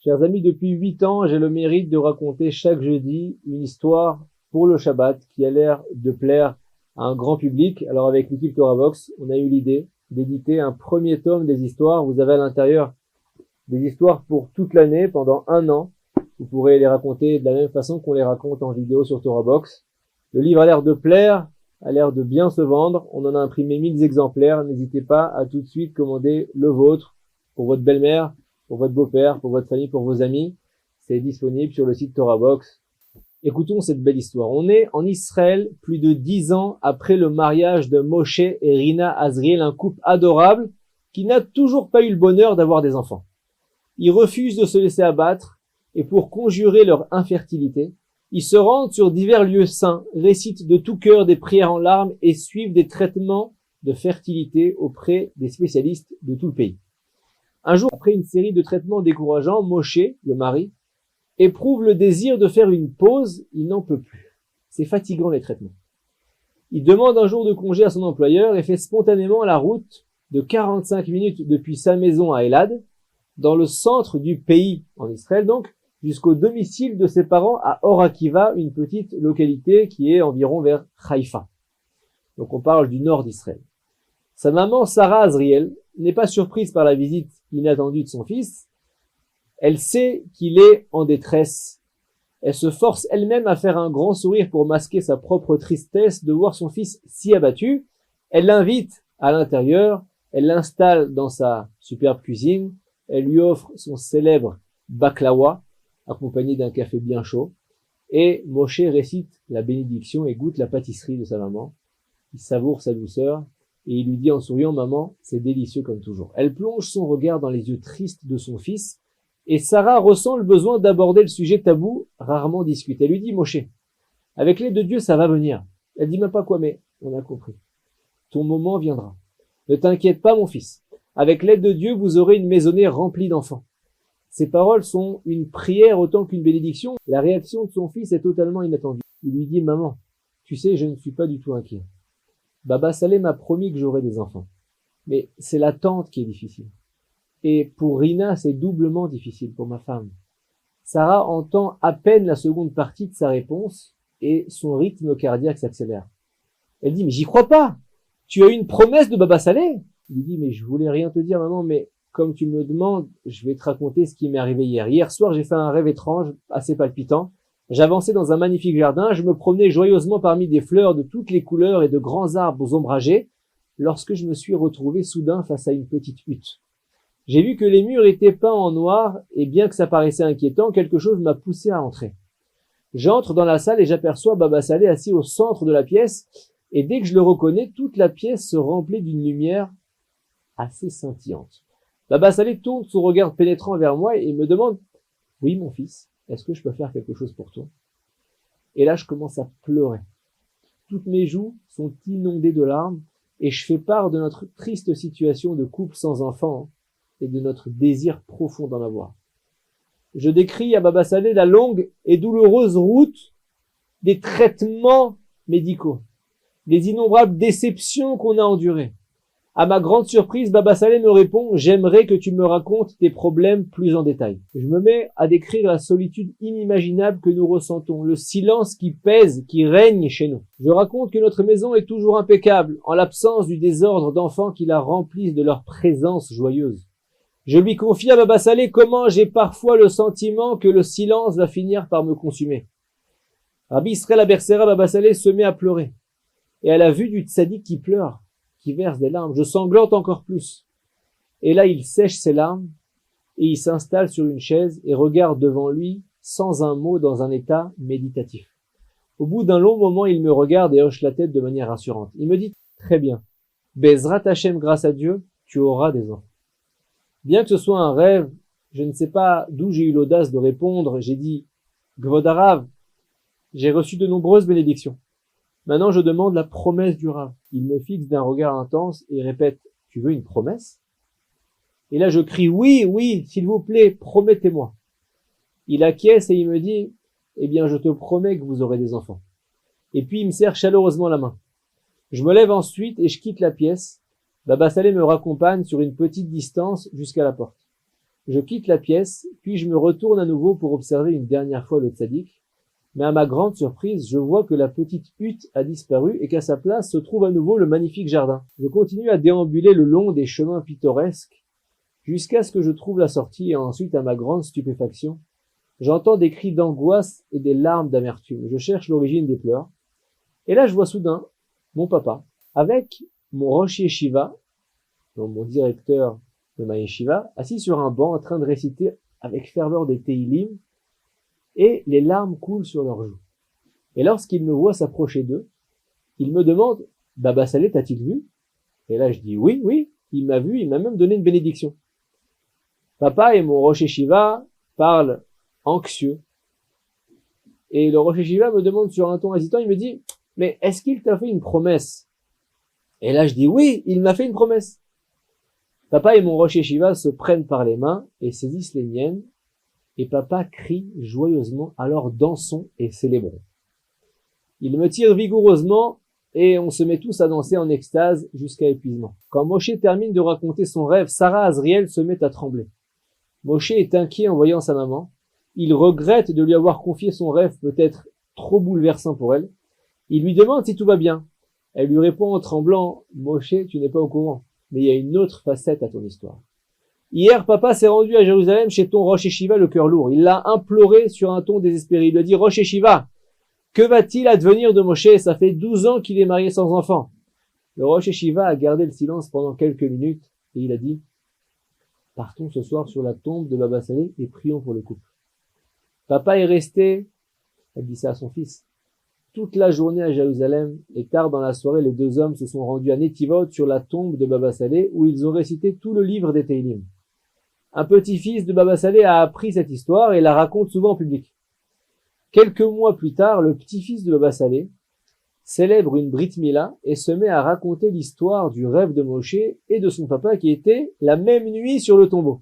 Chers amis, depuis 8 ans, j'ai le mérite de raconter chaque jeudi une histoire pour le Shabbat qui a l'air de plaire à un grand public. Alors avec l'équipe TorahVox, on a eu l'idée d'éditer un premier tome des histoires. Vous avez à l'intérieur des histoires pour toute l'année, pendant 1 an. Vous pourrez les raconter de la même façon qu'on les raconte en vidéo sur TorahVox. Le livre a l'air de plaire, a l'air de bien se vendre. On en a imprimé 1000 exemplaires. N'hésitez pas à tout de suite commander le vôtre pour votre belle-mère, pour votre beau-père, pour votre famille, pour vos amis. C'est disponible sur le site TorahVox. Écoutons cette belle histoire. On est en Israël plus de 10 ans après le mariage de Moshe et Rina Azriel, un couple adorable qui n'a toujours pas eu le bonheur d'avoir des enfants. Ils refusent de se laisser abattre et pour conjurer leur infertilité, ils se rendent sur divers lieux saints, récitent de tout cœur des prières en larmes et suivent des traitements de fertilité auprès des spécialistes de tout le pays. Un jour, après une série de traitements décourageants, Moshe, le mari, éprouve le désir de faire une pause. Il n'en peut plus. C'est fatigant les traitements. Il demande un jour de congé à son employeur et fait spontanément la route de 45 minutes depuis sa maison à Elad, dans le centre du pays, en Israël donc, jusqu'au domicile de ses parents à Or Akiva, une petite localité qui est environ vers Haïfa. Donc on parle du nord d'Israël. Sa maman, Sarah Azriel, n'est pas surprise par la visite inattendue de son fils. Elle sait qu'il est en détresse. Elle se force elle-même à faire un grand sourire pour masquer sa propre tristesse de voir son fils si abattu. Elle l'invite à l'intérieur, elle l'installe dans sa superbe cuisine, elle lui offre son célèbre baklawa, accompagné d'un café bien chaud, et Moshe récite la bénédiction et goûte la pâtisserie de sa maman. Il savoure sa douceur, et il lui dit en souriant, « Maman, c'est délicieux comme toujours. » Elle plonge son regard dans les yeux tristes de son fils, et Sarah ressent le besoin d'aborder le sujet tabou, rarement discuté. Elle lui dit, « Moshe, avec l'aide de Dieu, ça va venir. » Elle dit même pas quoi, mais on a compris. « Ton moment viendra. Ne t'inquiète pas, mon fils. Avec l'aide de Dieu, vous aurez une maisonnée remplie d'enfants. » Ces paroles sont une prière autant qu'une bénédiction. La réaction de son fils est totalement inattendue. Il lui dit, « Maman, tu sais, je ne suis pas du tout inquiet. Baba Saleh m'a promis que j'aurais des enfants. Mais c'est l'attente qui est difficile. Et pour Rina, c'est doublement difficile pour ma femme. » Sarah entend à peine la seconde partie de sa réponse et son rythme cardiaque s'accélère. Elle dit, « Mais j'y crois pas. Tu as eu une promesse de Baba Saleh. » Il lui dit, « Mais je voulais rien te dire, maman, mais comme tu me le demandes, je vais te raconter ce qui m'est arrivé hier. Hier soir, j'ai fait un rêve étrange, assez palpitant. J'avançais dans un magnifique jardin, je me promenais joyeusement parmi des fleurs de toutes les couleurs et de grands arbres ombragés, lorsque je me suis retrouvé soudain face à une petite hutte. J'ai vu que les murs étaient peints en noir, et bien que ça paraissait inquiétant, quelque chose m'a poussé à entrer. J'entre dans la salle et j'aperçois Baba Saleh assis au centre de la pièce, et dès que je le reconnais, toute la pièce se remplit d'une lumière assez scintillante. Baba Saleh tourne son regard pénétrant vers moi et me demande, « Oui, mon fils, est-ce que je peux faire quelque chose pour toi ?» Et là, je commence à pleurer. Toutes mes joues sont inondées de larmes et je fais part de notre triste situation de couple sans enfant et de notre désir profond d'en avoir. Je décris à Baba Saleh la longue et douloureuse route des traitements médicaux, les innombrables déceptions qu'on a endurées. À ma grande surprise, Baba Saleh me répond, « J'aimerais que tu me racontes tes problèmes plus en détail. » Je me mets à décrire la solitude inimaginable que nous ressentons, le silence qui pèse, qui règne chez nous. Je raconte que notre maison est toujours impeccable, en l'absence du désordre d'enfants qui la remplissent de leur présence joyeuse. Je lui confie à Baba Saleh comment j'ai parfois le sentiment que le silence va finir par me consumer. Rabbi Israël Abersera, Baba Saleh se met à pleurer. Et à la vue du tzaddik qui pleure, qui verse des larmes, je sanglante encore plus. Et là, il sèche ses larmes et il s'installe sur une chaise et regarde devant lui sans un mot dans un état méditatif. Au bout d'un long moment, il me regarde et hoche la tête de manière rassurante. Il me dit, « Très bien. Bezrat Hashem, grâce à Dieu, tu auras des enfants. » Bien que ce soit un rêve, je ne sais pas d'où j'ai eu l'audace de répondre. J'ai dit, « Gvod Harav, j'ai reçu de nombreuses bénédictions. Maintenant, je demande la promesse du Rav. » Il me fixe d'un regard intense et répète, « Tu veux une promesse ?» Et là, je crie, « Oui, oui, s'il vous plaît, promettez-moi. » Il acquiesce et il me dit, « Eh bien, je te promets que vous aurez des enfants. » Et puis, il me serre chaleureusement la main. Je me lève ensuite et je quitte la pièce. Baba Saleh me raccompagne sur une petite distance jusqu'à la porte. Je quitte la pièce, puis je me retourne à nouveau pour observer une dernière fois le tzaddik. Mais à ma grande surprise, je vois que la petite hutte a disparu et qu'à sa place se trouve à nouveau le magnifique jardin. Je continue à déambuler le long des chemins pittoresques jusqu'à ce que je trouve la sortie et ensuite, à ma grande stupéfaction, j'entends des cris d'angoisse et des larmes d'amertume. Je cherche l'origine des pleurs. Et là, je vois soudain mon papa avec mon Rosh Yeshiva, donc mon directeur de ma yeshiva, assis sur un banc en train de réciter avec ferveur des Teilim, et les larmes coulent sur leurs joues. Et lorsqu'il me voit s'approcher d'eux, il me demande, Baba Salé, t'as-t-il vu? Et là, je dis, oui, oui, il m'a vu, il m'a même donné une bénédiction. Papa et mon Rosh Yeshiva parlent anxieux. Et le Rosh Yeshiva me demande sur un ton hésitant, il me dit, mais est-ce qu'il t'a fait une promesse? Et là, je dis, oui, il m'a fait une promesse. Papa et mon Rosh Yeshiva se prennent par les mains et saisissent les miennes, et papa crie joyeusement, alors dansons et célébrons. Il me tire vigoureusement et on se met tous à danser en extase jusqu'à épuisement. Quand Moshe termine de raconter son rêve, Sarah Azriel se met à trembler. Moshe est inquiet en voyant sa maman. Il regrette de lui avoir confié son rêve peut-être trop bouleversant pour elle. Il lui demande si tout va bien. Elle lui répond en tremblant, Moshe, tu n'es pas au courant, mais il y a une autre facette à ton histoire. Hier, papa s'est rendu à Jérusalem chez ton Rosh Yeshiva le cœur lourd. Il l'a imploré sur un ton désespéré. Il lui a dit, Rosh Yeshiva, que va-t-il advenir de Moshe? Ça fait 12 ans qu'il est marié sans enfant. Le Rosh Yeshiva a gardé le silence pendant quelques minutes et il a dit, partons ce soir sur la tombe de Baba Salé et prions pour le couple. Papa est resté, elle dit ça à son fils, toute la journée à Jérusalem et tard dans la soirée, les deux hommes se sont rendus à Netivot sur la tombe de Baba Salé où ils ont récité tout le livre des Teilim. Un petit-fils de Baba Salé a appris cette histoire et la raconte souvent en public. Quelques mois plus tard, le petit-fils de Baba Salé célèbre une Brit Mila et se met à raconter l'histoire du rêve de Moshe et de son papa qui était la même nuit sur le tombeau.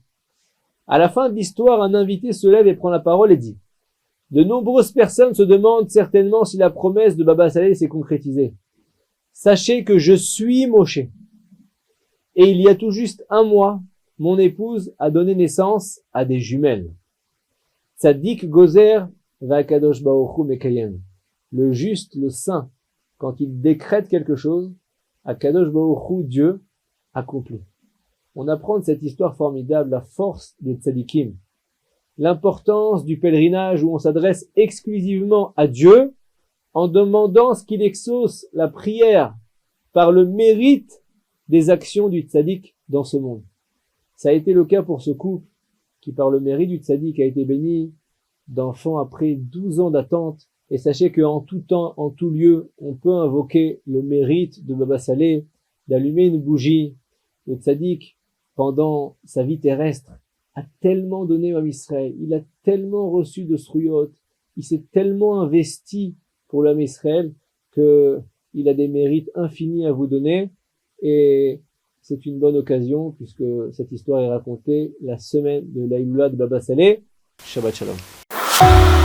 À la fin de l'histoire, un invité se lève et prend la parole et dit « De nombreuses personnes se demandent certainement si la promesse de Baba Salé s'est concrétisée. Sachez que je suis Moshe. Et il y a tout juste un mois, mon épouse a donné naissance à des jumelles. Tzadik Gozer Va'akadosh Baruch Hu Mekayem. Le juste, le saint, quand il décrète quelque chose, Akadosh Baruch Hu, Dieu, accomplit. On apprend de cette histoire formidable la force des tzadikim, l'importance du pèlerinage où on s'adresse exclusivement à Dieu en demandant ce qu'il exauce la prière par le mérite des actions du tzadik dans ce monde. Ça a été le cas pour ce couple qui, par le mérite du tzaddik, a été béni d'enfants après 12 ans d'attente. Et sachez qu'en tout temps, en tout lieu, on peut invoquer le mérite de Baba Salé, d'allumer une bougie. Le tzaddik, pendant sa vie terrestre, a tellement donné à Israël, il a tellement reçu de sruyot, il s'est tellement investi pour l'homme Israël que il a des mérites infinis à vous donner. Et c'est une bonne occasion, puisque cette histoire est racontée la semaine de la Himoula de Baba Salé. Shabbat Shalom.